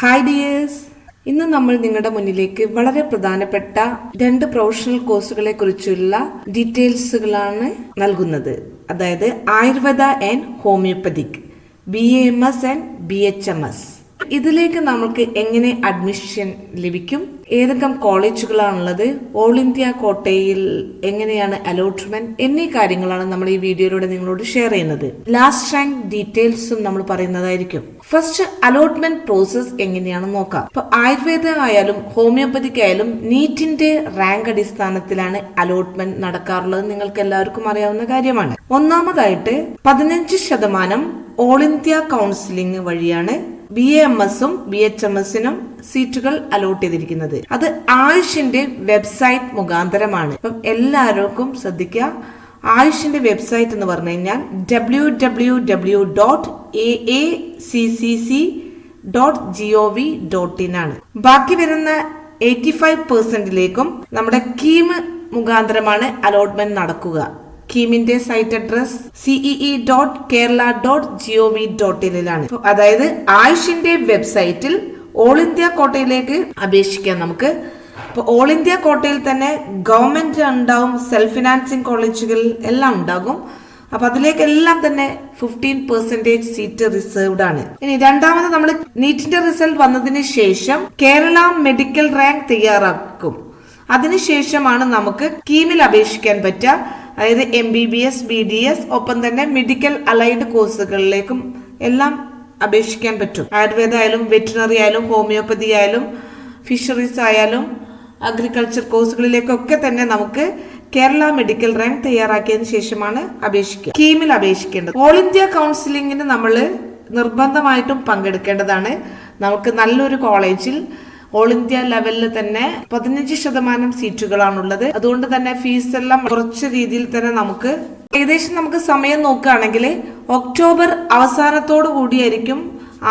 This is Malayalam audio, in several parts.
ഹായ് ഡിയേഴ്സ്, ഇന്ന് നമ്മൾ നിങ്ങളുടെ മുന്നിലേക്ക് വളരെ പ്രധാനപ്പെട്ട 2 പ്രൊഫഷണൽ കോഴ്സുകളെ കുറിച്ചുള്ള ഡീറ്റെയിൽസുകളാണ് നൽകുന്നത്. അതായത് Ayurveda and homoeopathic, BAMS and BHMS. ഇതിലേക്ക് നമുക്ക് എങ്ങനെ അഡ്മിഷൻ ലഭിക്കും, ഏതൊക്കെ കോളേജുകളാണുള്ളത്, ഓൾ ഇന്ത്യ കോട്ടയിൽ എങ്ങനെയാണ് അലോട്ട്മെന്റ് എന്നീ കാര്യങ്ങളാണ് നമ്മൾ ഈ വീഡിയോയിലൂടെ നിങ്ങളോട് ഷെയർ ചെയ്യുന്നത്. ലാസ്റ്റ് റാങ്ക് ഡീറ്റെയിൽസും നമ്മൾ പറയുന്നതായിരിക്കും. ഫസ്റ്റ് അലോട്ട്മെന്റ് പ്രോസസ് എങ്ങനെയാണെന്ന് നോക്കാം. ഇപ്പൊ ആയുർവേദ ആയാലും ഹോമിയോപ്പതിക് ആയാലും നീറ്റിന്റെ റാങ്ക് അടിസ്ഥാനത്തിലാണ് അലോട്ട്മെന്റ് നടക്കാറുള്ളത്. നിങ്ങൾക്ക് എല്ലാവർക്കും അറിയാവുന്ന കാര്യമാണ്. ഒന്നാമതായിട്ട് 15% ഓൾ ഇന്ത്യ കൗൺസിലിംഗ് വഴിയാണ് BAMSഉം BHMSനും സീറ്റുകൾ അലോട്ട് ചെയ്തിരിക്കുന്നത്. അത് ആയുഷിന്റെ വെബ്സൈറ്റ് മുഖാന്തരമാണ്. അപ്പം എല്ലാവർക്കും ശ്രദ്ധിക്കുക, ആയുഷിന്റെ വെബ്സൈറ്റ് എന്ന് പറഞ്ഞു കഴിഞ്ഞാൽ www.aacc.gov.in ആണ്. ബാക്കി വരുന്ന 85%ലേക്കും നമ്മുടെ കീം മുഖാന്തരമാണ് അലോട്ട്മെന്റ് നടക്കുക. കീമിന്റെ സൈറ്റ് അഡ്രസ് cee.kerala.gov.in അതായത് ആയുഷിന്റെ വെബ്സൈറ്റിൽ ഓൾ ഇന്ത്യ കോട്ടയിലേക്ക് അപേക്ഷിക്കാം നമുക്ക്. ഇപ്പൊ ഓൾ ഇന്ത്യ കോട്ടയിൽ തന്നെ ഗവൺമെന്റ് ഉണ്ടാവും, സെൽഫ് ഫിനാൻസിങ് കോളേജുകൾ എല്ലാം ഉണ്ടാകും. അപ്പൊ അതിലേക്കെല്ലാം തന്നെ 15% സീറ്റ് റിസർവ്ഡ് ആണ്. ഇനി രണ്ടാമത് നമ്മൾ നീറ്റിന്റെ റിസൾട്ട് വന്നതിന് ശേഷം കേരള മെഡിക്കൽ റാങ്ക് തയ്യാറാക്കും. അതിനുശേഷമാണ് നമുക്ക് കീമിൽ അപേക്ഷിക്കാൻ പറ്റുക. അതായത് MBBS, BDS ഒപ്പം തന്നെ മെഡിക്കൽ അലൈഡ് കോഴ്സുകളിലേക്കും എല്ലാം അപേക്ഷിക്കാൻ പറ്റും. ആയുർവേദ ആയാലും വെറ്റിനറി ആയാലും ഹോമിയോപ്പതി ആയാലും ഫിഷറീസ് ആയാലും അഗ്രികൾച്ചർ കോഴ്സുകളിലേക്കൊക്കെ തന്നെ നമുക്ക് കേരള മെഡിക്കൽ റാങ്ക് തയ്യാറാക്കിയതിനു ശേഷമാണ് അപേക്ഷിക്കുക, കീമിൽ അപേക്ഷിക്കേണ്ടത്. ഓൾ ഇന്ത്യ കൗൺസിലിംഗിന് നമ്മൾ നിർബന്ധമായിട്ടും പങ്കെടുക്കേണ്ടതാണ്. നമുക്ക് നല്ലൊരു കോളേജിൽ ഓൾ ഇന്ത്യ ലെവലിൽ തന്നെ 15% സീറ്റുകളാണുള്ളത്. അതുകൊണ്ട് തന്നെ ഫീസ് എല്ലാം കുറച്ച് രീതിയിൽ തന്നെ നമുക്ക് ഏകദേശം സമയം നോക്കുകയാണെങ്കിൽ ഒക്ടോബർ അവസാനത്തോടു കൂടിയായിരിക്കും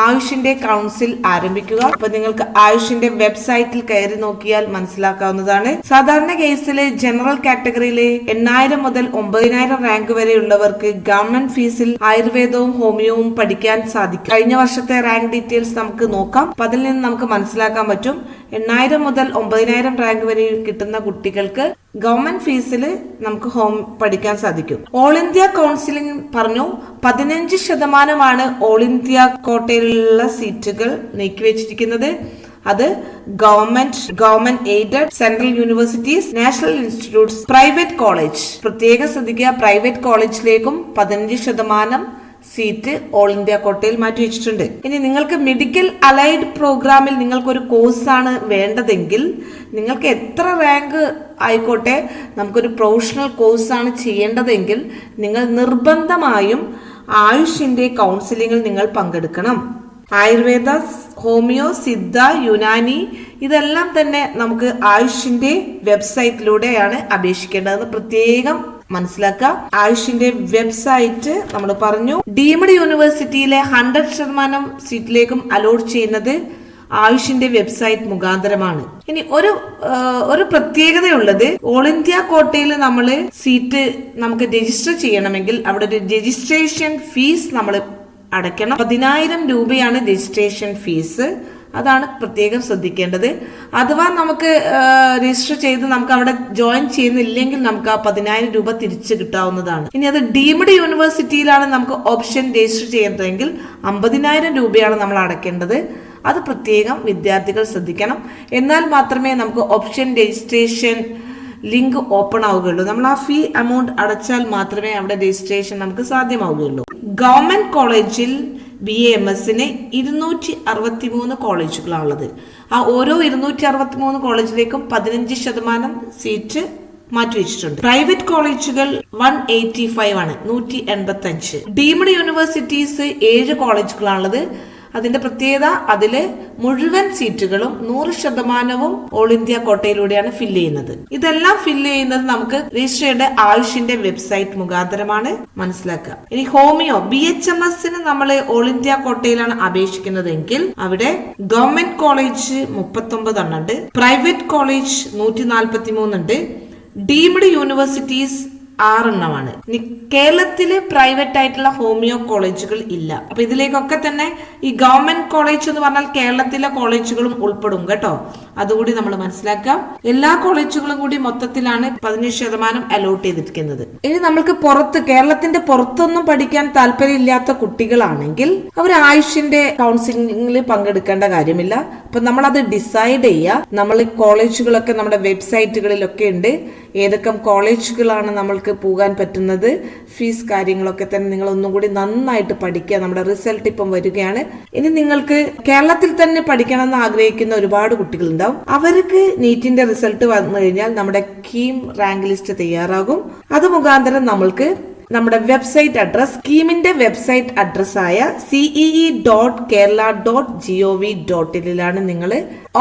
ആയുഷിന്റെ കൗൺസിൽ ആരംഭിക്കുക. അപ്പൊ നിങ്ങൾക്ക് ആയുഷിന്റെ വെബ്സൈറ്റിൽ കയറി നോക്കിയാൽ മനസ്സിലാക്കാവുന്നതാണ്. സാധാരണ കേസിൽ ജനറൽ കാറ്റഗറിയിലെ 8000 മുതൽ 9000 റാങ്ക് വരെയുള്ളവർക്ക് ഗവൺമെന്റ് ഫീസിൽ ആയുർവേദവും ഹോമിയോവും പഠിക്കാൻ സാധിക്കും. കഴിഞ്ഞ വർഷത്തെ റാങ്ക് ഡീറ്റെയിൽസ് നമുക്ക് നോക്കാം. അപ്പൊ അതിൽ നിന്ന് നമുക്ക് മനസ്സിലാക്കാൻ പറ്റും 8000 മുതൽ 9000 റാങ്ക് വരെ കിട്ടുന്ന കുട്ടികൾക്ക് ഗവൺമെന്റ് ഫീസിൽ നമുക്ക് ഹോം പഠിക്കാൻ സാധിക്കും. ഓൾ ഇന്ത്യ കൗൺസിലിംഗ് പറഞ്ഞു 15% ഓൾ ഇന്ത്യ കോട്ടയിലുള്ള സീറ്റുകൾ നീക്കിവെച്ചിരിക്കുന്നത്. അത് government aided, central universities, national institutes, private college. പ്രത്യേകം ശ്രദ്ധിക്കുക, പ്രൈവറ്റ് കോളേജിലേക്കും 15% സീറ്റ് ഓൾ ഇന്ത്യ കോട്ടയിൽ മാറ്റിവെച്ചിട്ടുണ്ട്. ഇനി നിങ്ങൾക്ക് മെഡിക്കൽ അലൈഡ് പ്രോഗ്രാമിൽ നിങ്ങൾക്കൊരു കോഴ്സാണ് വേണ്ടതെങ്കിൽ നിങ്ങൾക്ക് എത്ര റാങ്ക് ആയിക്കോട്ടെ, നമുക്കൊരു പ്രൊഫഷണൽ കോഴ്സാണ് ചെയ്യേണ്ടതെങ്കിൽ നിങ്ങൾ നിർബന്ധമായും ആയുഷിന്റെ കൗൺസിലിംഗിൽ നിങ്ങൾ പങ്കെടുക്കണം. ആയുർവേദ, ഹോമിയോ, സിദ്ധ, യുനാനി ഇതെല്ലാം തന്നെ നമുക്ക് ആയുഷിന്റെ വെബ്സൈറ്റിലൂടെയാണ് അപേക്ഷിക്കേണ്ടതെന്ന് പ്രത്യേകം മനസ്സിലാക്കുക. ആയുഷിന്റെ വെബ്സൈറ്റ് നമ്മൾ പറഞ്ഞു. ഡീംഡ് യൂണിവേഴ്സിറ്റിയിലെ 100% സീറ്റിലേക്കും അലോട്ട് ചെയ്യുന്നത് ആയുഷിന്റെ വെബ്സൈറ്റ് മുഖാന്തരമാണ്. ഇനി ഒരു പ്രത്യേകതയുള്ളത്, ഓൾ ഇന്ത്യ കോട്ടയിൽ നമ്മൾ സീറ്റ് നമുക്ക് രജിസ്റ്റർ ചെയ്യണമെങ്കിൽ അവിടെ ഒരു രജിസ്ട്രേഷൻ ഫീസ് നമ്മൾ അടയ്ക്കണം. 10,000 രൂപയാണ് രജിസ്ട്രേഷൻ ഫീസ്. അതാണ് പ്രത്യേകം ശ്രദ്ധിക്കേണ്ടത്. അഥവാ നമുക്ക് രജിസ്റ്റർ ചെയ്ത് നമുക്ക് അവിടെ ജോയിൻ ചെയ്യുന്നില്ലെങ്കിൽ നമുക്ക് ആ 10,000 രൂപ തിരിച്ചു കിട്ടാവുന്നതാണ്. ഇനി അത് ഡീംഡ് യൂണിവേഴ്സിറ്റിയിലാണ് നമുക്ക് ഓപ്ഷൻ രജിസ്റ്റർ ചെയ്യുന്നതെങ്കിൽ 50,000 രൂപയാണ് നമ്മൾ അടയ്ക്കേണ്ടത്. അത് പ്രത്യേകം വിദ്യാർത്ഥികൾ ശ്രദ്ധിക്കണം. എന്നാൽ മാത്രമേ നമുക്ക് ഓപ്ഷൻ രജിസ്ട്രേഷൻ ലിങ്ക് ഓപ്പൺ ആവുകയുള്ളൂ. നമ്മൾ ആ ഫീ എമൗണ്ട് അടച്ചാൽ മാത്രമേ അവിടെ രജിസ്ട്രേഷൻ നമുക്ക് സാധ്യമാവുകയുള്ളൂ. ഗവൺമെന്റ് കോളേജിൽ BAMSന് 263 കോളേജുകളാണുള്ളത്. ആ ഓരോ 263 കോളേജിലേക്കും 15% സീറ്റ് മാറ്റിവെച്ചിട്ടുണ്ട്. പ്രൈവറ്റ് കോളേജുകൾ 185 ആണ്, 185. Deemed universities 7 കോളേജുകളാണുള്ളത്. അതിന്റെ പ്രത്യേകത, അതില് മുഴുവൻ സീറ്റുകളും 100% ഓൾ ഇന്ത്യ കോട്ടയിലൂടെയാണ് ഫില്ല് ചെയ്യുന്നത്. ഇതെല്ലാം ഫില്ല് ചെയ്യുന്നത് നമുക്ക് രജിസ്റ്റർ ചെയ്യേണ്ട ആയുഷിന്റെ വെബ്സൈറ്റ് മുഖാന്തരമാണ്, മനസ്സിലാക്കുക. ഇനി ഹോമിയോ, BHMSന് നമ്മൾ ഓൾ ഇന്ത്യ കോട്ടയിലാണ് അപേക്ഷിക്കുന്നതെങ്കിൽ അവിടെ ഗവൺമെന്റ് കോളേജ് 39 ഉണ്ട്, പ്രൈവറ്റ് കോളേജ് 143 ഉണ്ട്, ഡീംഡ് യൂണിവേഴ്സിറ്റീസ് 6 എണ്ണമാണ്. കേരളത്തില് പ്രൈവറ്റ് ആയിട്ടുള്ള ഹോമിയോ കോളേജുകൾ ഇല്ല. അപ്പൊ ഇതിലേക്കൊക്കെ തന്നെ ഈ ഗവൺമെന്റ് കോളേജ് എന്ന് പറഞ്ഞാൽ കേരളത്തിലെ കോളേജുകളും ഉൾപ്പെടും കേട്ടോ, അതുകൂടി നമ്മൾ മനസ്സിലാക്കാം. എല്ലാ കോളേജുകളും കൂടി മൊത്തത്തിലാണ് 15% അലോട്ട് ചെയ്തിരിക്കുന്നത്. ഇനി നമ്മൾക്ക് കേരളത്തിന്റെ പുറത്തൊന്നും പഠിക്കാൻ താല്പര്യമില്ലാത്ത കുട്ടികളാണെങ്കിൽ അവർ ആയുഷിന്റെ കൗൺസിലിംഗിൽ പങ്കെടുക്കേണ്ട കാര്യമില്ല. അപ്പൊ നമ്മളത് ഡിസൈഡ് ചെയ്യുക. നമ്മൾ കോളേജുകളൊക്കെ നമ്മുടെ വെബ്സൈറ്റുകളിലൊക്കെ ഉണ്ട്, ഏതൊക്കെ കോളേജുകളാണ് നമ്മൾക്ക് പോകാൻ പറ്റുന്നത്, ഫീസ് കാര്യങ്ങളൊക്കെ തന്നെ നിങ്ങൾ ഒന്നും കൂടി നന്നായിട്ട് പഠിക്കുക. നമ്മുടെ റിസൾട്ട് ഇപ്പം വരികയാണ്. ഇനി നിങ്ങൾക്ക് കേരളത്തിൽ തന്നെ പഠിക്കണമെന്ന് ആഗ്രഹിക്കുന്ന ഒരുപാട് കുട്ടികളുണ്ടാവും. അവർക്ക് നീറ്റിന്റെ റിസൾട്ട് വന്നു കഴിഞ്ഞാൽ നമ്മുടെ കീം റാങ്ക് ലിസ്റ്റ് തയ്യാറാകും. അത് മുഖാന്തരം നമ്മൾക്ക് നമ്മുടെ വെബ്സൈറ്റ് അഡ്രസ്, സ്കീമിന്റെ വെബ്സൈറ്റ് അഡ്രസ് ആയ cee.kerala.gov.in നിങ്ങൾ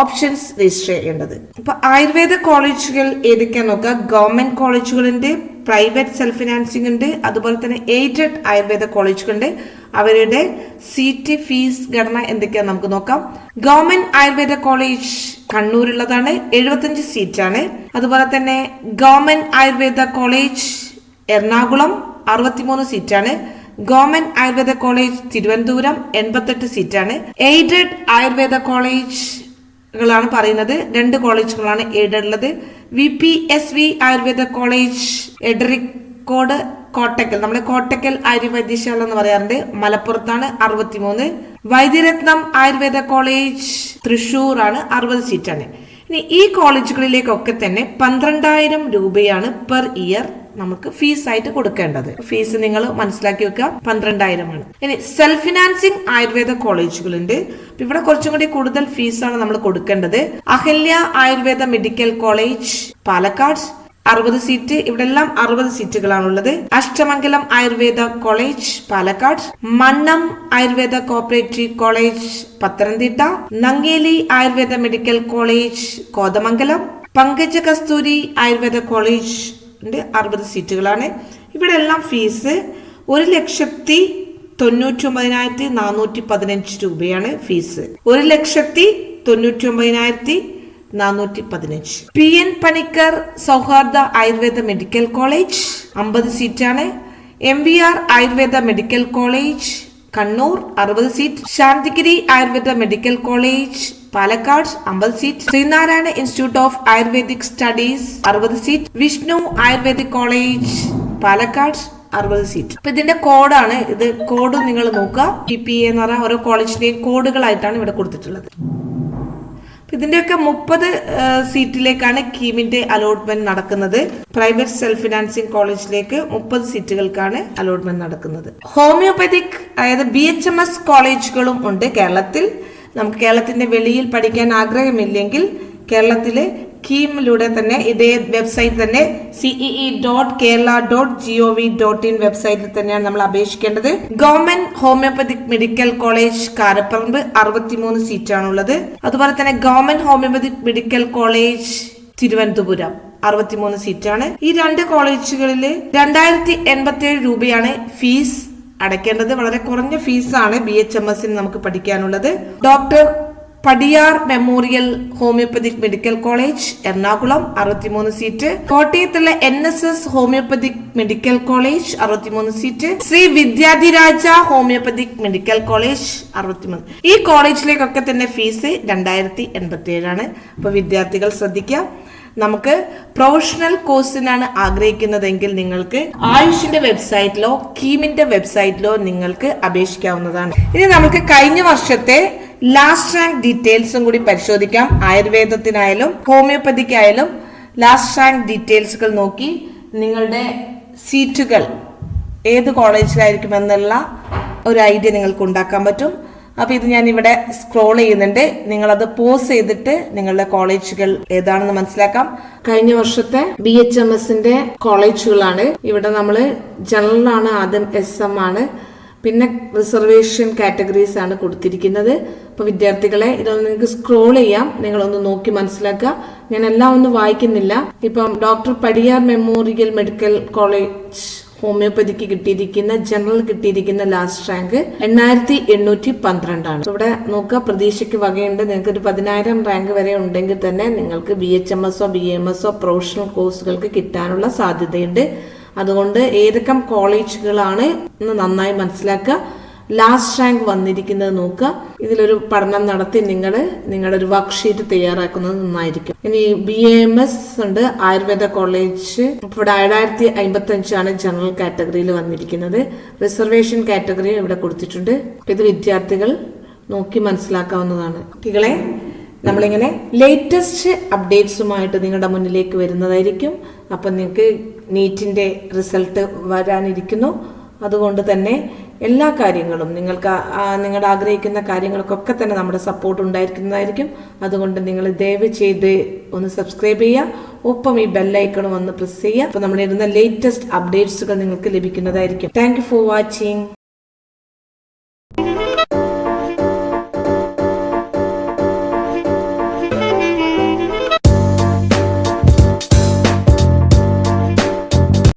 ഓപ്ഷൻസ് രജിസ്റ്റർ ചെയ്യേണ്ടത്. ഇപ്പൊ ആയുർവേദ കോളേജുകൾ ഏതൊക്കെയാ നോക്കുക. ഗവൺമെന്റ് കോളേജുകളുണ്ട്, പ്രൈവറ്റ് സെൽഫ് ഫിനാൻസിംഗ് ഉണ്ട്, അതുപോലെ തന്നെ എയ്ഡഡ് ആയുർവേദ കോളേജുകളുണ്ട്. അവരുടെ സീറ്റ് ഫീസ് ഘടന എന്തൊക്കെയാ നമുക്ക് നോക്കാം. ഗവൺമെന്റ് ആയുർവേദ കോളേജ് കണ്ണൂരുള്ളതാണ്, 75 സീറ്റാണ്. അതുപോലെ തന്നെ ഗവൺമെന്റ് ആയുർവേദ കോളേജ് എറണാകുളം 63 സീറ്റാണ്. ഗവൺമെന്റ് ആയുർവേദ കോളേജ് തിരുവനന്തപുരം 88 സീറ്റാണ്. എയ്ഡഡ് ആയുർവേദ കോളേജുകളാണ് പറയുന്നത്, 2 കോളേജുകളാണ് എയ്ഡഡ് ഉള്ളത്. VPSV ആയുർവേദ കോളേജ് എടരിക്കോട് കോട്ടക്കൽ, നമ്മുടെ കോട്ടക്കൽ ആയുർവേദശാല എന്ന് പറയാറുണ്ട്, മലപ്പുറത്താണ് 63. വൈദ്യരത്നം ആയുർവേദ കോളേജ് തൃശൂർ ആണ്, 60 സീറ്റാണ്. ഇനി ഈ കോളേജുകളിലേക്കൊക്കെ തന്നെ 12,000 രൂപയാണ് പെർ ഇയർ നമുക്ക് ഫീസ് ആയിട്ട് കൊടുക്കേണ്ടത്. ഫീസ് നിങ്ങൾ മനസ്സിലാക്കി വെക്കുക, 12,000 ആണ്. ഇനി സെൽഫ് ഫിനാൻസിങ് ആയുർവേദ കോളേജുകളുണ്ട്. ഇവിടെ കുറച്ചും കൂടി കൂടുതൽ ഫീസാണ് നമ്മൾ കൊടുക്കേണ്ടത്. Ahalya Ayurveda medical college Palakkad 60 seat, ഇവിടെ എല്ലാം 60 സീറ്റുകളാണുള്ളത്. Ashtamangalam Ayurveda college Palakkad, Mannam Ayurveda cooperative college Pathanamthitta, Nangeli Ayurveda medical college Kothamangalam, Pankaja Kasthuri Ayurveda college 60 സീറ്റുകളാണ്. ഇവിടെ എല്ലാം ഫീസ് 1,99,415 രൂപയാണ് fees. 1,99,415. PN Panicker Sauhardha Ayurveda medical college 50 സീറ്റാണ്. MVR Ayurveda medical college Kannur 60 seat. Santhigiri Ayurveda medical college Palakkad 50 seat. Sreenarayana institute of ayurvedic studies 60 seat. Vishnu ayurvedic college Palakkad 60 seat. അപ്പൊ ഇതിന്റെ കോഡാണ് ഇത്. കോഡ് നിങ്ങൾ നോക്കുക. PPA എന്ന് പറഞ്ഞാൽ ഓരോ കോളേജിന്റെയും കോഡുകളായിട്ടാണ് ഇവിടെ കൊടുത്തിട്ടുള്ളത്. ഇതിന്റെയൊക്കെ 30 സീറ്റിലേക്കാണ് കീമിന്റെ അലോട്ട്മെന്റ് നടക്കുന്നത്. പ്രൈവറ്റ് സെൽഫ് ഫിനാൻസിംഗ് കോളേജിലേക്ക് 30 സീറ്റുകൾക്കാണ് അലോട്ട്മെന്റ് നടക്കുന്നത്. ഹോമിയോപ്പതിക് അതായത് BHMS കോളേജുകളും ഉണ്ട് കേരളത്തിൽ. നമുക്ക് കേരളത്തിന്റെ വെളിയിൽ പഠിക്കാൻ ആഗ്രഹമില്ലെങ്കിൽ കേരളത്തിലെ കീമിലൂടെ തന്നെ ഇതേ വെബ്സൈറ്റ് തന്നെ cee.kerala.gov.in വെബ്സൈറ്റിൽ തന്നെയാണ് നമ്മൾ അപേക്ഷിക്കേണ്ടത്. Government homoeopathic medical college Karaparamba 63 സീറ്റാണുള്ളത്. അതുപോലെ തന്നെ government homoeopathic medical college Thiruvananthapuram 63 സീറ്റാണ്. ഈ 2 കോളേജുകളിൽ 2,087 രൂപയാണ് ഫീസ് അടയ്ക്കേണ്ടത്. വളരെ കുറഞ്ഞ ഫീസാണ് BHMSന് നമുക്ക് പഠിക്കാനുള്ളത്. Doctor Padiyar memorial homoeopathic medical college Ernakulam 63 സീറ്റ്. കോട്ടയത്തുള്ള NSS ഹോമിയോപ്പതിക് മെഡിക്കൽ കോളേജ് 63 സീറ്റ്. Sree Vidyadhiraja homoeopathic medical college 63. ഈ കോളേജിലേക്കൊക്കെ തന്നെ ഫീസ് 2,087 ആണ്. അപ്പൊ വിദ്യാർത്ഥികൾ ശ്രദ്ധിക്കുക. നമുക്ക് പ്രൊഫഷണൽ കോഴ്സിനാണ് ആഗ്രഹിക്കുന്നതെങ്കിൽ നിങ്ങൾക്ക് ആയുഷിന്റെ വെബ്സൈറ്റിലോ കീമിന്റെ വെബ്സൈറ്റിലോ നിങ്ങൾക്ക് അപേക്ഷിക്കാവുന്നതാണ്. ഇനി നമുക്ക് കഴിഞ്ഞ വർഷത്തെ ലാസ്റ്റ് റാങ്ക് ഡീറ്റെയിൽസും കൂടി പരിശോധിക്കാം. ആയുർവേദത്തിനായാലും ഹോമിയോപ്പതിക്കായാലും ലാസ്റ്റ് റാങ്ക് ഡീറ്റെയിൽസുകൾ നോക്കി നിങ്ങളുടെ സീറ്റുകൾ ഏത് കോളേജിലായിരിക്കും എന്നുള്ള ഒരു ഐഡിയ നിങ്ങൾക്ക് ഉണ്ടാക്കാൻ പറ്റും. അപ്പൊ ഇത് ഞാൻ ഇവിടെ സ്ക്രോൾ ചെയ്യുന്നുണ്ട്. നിങ്ങളത് പോസ് ചെയ്തിട്ട് നിങ്ങളുടെ കോളേജുകൾ ഏതാണെന്ന് മനസ്സിലാക്കാം. കഴിഞ്ഞ വർഷത്തെ BHMSന്റെ കോളേജുകളാണ്. ഇവിടെ നമ്മള് ജനറൽ ആണ്, ആദ്യം SM ആണ്, പിന്നെ റിസർവേഷൻ കാറ്റഗറീസ് ആണ് കൊടുത്തിരിക്കുന്നത്. അപ്പൊ വിദ്യാർത്ഥികളെ ഇതൊന്ന് നിങ്ങൾക്ക് സ്ക്രോൾ ചെയ്യാം, നിങ്ങളൊന്ന് നോക്കി മനസ്സിലാക്കുക. ഞാൻ എല്ലാം ഒന്നും വായിക്കുന്നില്ല. ഇപ്പം doctor Padiyar memorial medical college homoeopathic കിട്ടിയിരിക്കുന്ന ജനറൽ കിട്ടിയിരിക്കുന്ന ലാസ്റ്റ് റാങ്ക് 8,812 ആണ്. ഇവിടെ നോക്കുക, പ്രതീക്ഷയ്ക്ക് വകയുണ്ട്. നിങ്ങൾക്ക് ഒരു 10,000 റാങ്ക് വരെ ഉണ്ടെങ്കിൽ തന്നെ നിങ്ങൾക്ക് BHMSO BMSO പ്രൊഫഷണൽ കോഴ്സുകൾക്ക് കിട്ടാനുള്ള സാധ്യതയുണ്ട്. അതുകൊണ്ട് ഏതൊക്കെ കോളേജുകളാണ് എന്ന് നന്നായി മനസ്സിലാക്കുക. ലാസ്റ്റ് റാങ്ക് വന്നിരിക്കുന്നത് നോക്കുക. ഇതിലൊരു പഠനം നടത്തി നിങ്ങളുടെ ഒരു വർക്ക്ഷീറ്റ് തയ്യാറാക്കുന്നത് നന്നായിരിക്കും. ഇനി BAMS ഉണ്ട്, ആയുർവേദ കോളേജ്. ഇവിടെ 7055 ജനറൽ കാറ്റഗറിയിൽ വന്നിരിക്കുന്നത്. റിസർവേഷൻ കാറ്റഗറി ഇവിടെ കൊടുത്തിട്ടുണ്ട്. ഇത് വിദ്യാർത്ഥികൾ നോക്കി മനസ്സിലാക്കാവുന്നതാണ്. കുട്ടികളെ, നമ്മളിങ്ങനെ ലേറ്റസ്റ്റ് അപ്ഡേറ്റ്സുമായിട്ട് നിങ്ങളുടെ മുന്നിലേക്ക് വരുന്നതായിരിക്കും. അപ്പം നിങ്ങൾക്ക് നീറ്റിന്റെ റിസൾട്ട് വരാനിരിക്കുന്നു. അതുകൊണ്ട് തന്നെ എല്ലാ കാര്യങ്ങളും നിങ്ങളുടെ ആഗ്രഹിക്കുന്ന കാര്യങ്ങൾക്കൊക്കെ തന്നെ നമ്മുടെ സപ്പോർട്ട് ഉണ്ടായിരിക്കുന്നതായിരിക്കും. അതുകൊണ്ട് നിങ്ങൾ ദയവ് ചെയ്ത് ഒന്ന് സബ്സ്ക്രൈബ് ചെയ്യുക, ഒപ്പം ഈ ബെല്ലൈക്കണും ഒന്ന് പ്രസ് ചെയ്യുക. അപ്പോൾ നമ്മളിടുന്ന ലേറ്റസ്റ്റ് അപ്ഡേറ്റ്സുകൾ നിങ്ങൾക്ക് ലഭിക്കുന്നതായിരിക്കും. Thank you for watching.